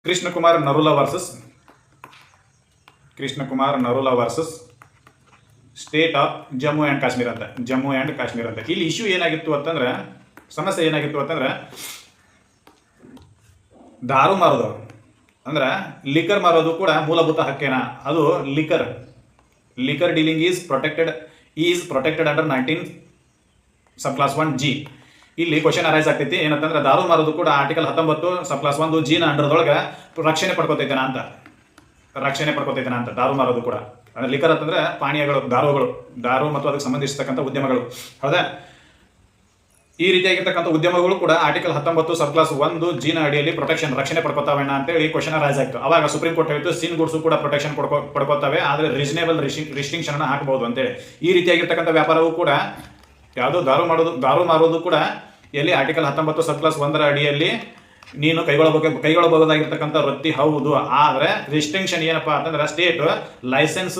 Krishnakumar Narula versus state of Jammu and Kashmir ಅಂತ. ಇಲ್ಲಿ issue ಏನಾಗಿತ್ತು ಅಂತಂದ್ರೆ, ಸಮಸ್ಯೆ ಏನಾಗಿತ್ತು ಅಂತಂದ್ರೆ, ದಾರು ಮಾರೋದು ಅಂದ್ರೆ ಲಿಕರ್ ಮಾರೋದು ಕೂಡ ಮೂಲಭೂತ ಹಕ್ಕೇನ? ಅದು liquor dealing is protected under 19 sub class 1 G. ಇಲ್ಲಿ ಕ್ವಶನ್ ಅರೈಸ್ ಆಗ್ತೈತಿ ಏನಂತಂದ್ರೆ, ದಾರು ಮಾರೋದು ಕೂಡ ಆರ್ಟಿಕಲ್ 19 ಸಬ್ ಕ್ಲಾಸ್ 1 G ನ ಅಂಡರ್ದೊಳಗೆ ರಕ್ಷಣೆ ಪಡ್ಕೋತೈತೇನ ಅಂತ. ದಾರು ಮಾರೋದು ಕೂಡ ಅಂದ್ರೆ ಲಿಕರ್ ಅಂತಂದ್ರೆ ಪಾನೀಯಗಳು, ದಾರು ಮತ್ತು ಅದಕ್ಕೆ ಸಂಬಂಧಿಸಿರ್ತಕ್ಕಂಥ ಉದ್ಯಮಗಳು, ಹೌದಾ? ಈ ರೀತಿಯಾಗಿರ್ತಕ್ಕಂಥ ಉದ್ಯಮಗಳು ಕೂಡ ಆರ್ಟಿಕಲ್ 19 ಸಬ್ ಕ್ಲಾಸ್ 1 G ನ ಅಡಿಯಲ್ಲಿ ರಕ್ಷಣೆ ಪಡ್ಕೋತಾವೇನ ಅಂತೇಳಿ ಕ್ವಶನ್ ರೈಸ್ ಆಯ್ತು. ಅವಾಗ ಸುಪ್ರೀಂ ಕೋರ್ಟ್ ಹೇಳಿತ್ತು ಸಿನ್ ಗುಡ್ಸು ಕೂಡ ಪ್ರೊಟೆಕ್ಷನ್ ಪಡ್ಕೋತಾವೆ, ಆದ್ರೆ ರೀಸನೇಬಲ್ ರಿಸ್ಟ್ರಿಕ್ಷನ್ ಅನ್ನ ಹಾಕಬಹುದು ಅಂತೇಳಿ. ಈ ರೀತಿಯಾಗಿರ್ತಕ್ಕಂಥ ವ್ಯಾಪಾರವು ಕೂಡ ಯಾವುದು ದಾರು ಮಾರೋದು ಕೂಡ ಎಲ್ಲಿ ಆರ್ಟಿಕಲ್ 19 ಸಬ್ ಕ್ಲಾಸ್ 1 ಅಡಿಯಲ್ಲಿ ನೀನು ಕೈಗೊಳ್ಳಬಹುದಾಗಿರ್ತಕ್ಕಂಥ ವೃತ್ತಿ ಹೌದು. ಆದ್ರೆ ರಿಸ್ಟ್ರಿಕ್ಷನ್ ಏನಪ್ಪಾ ಅಂತಂದ್ರೆ ಸ್ಟೇಟ್ ಲೈಸೆನ್ಸ್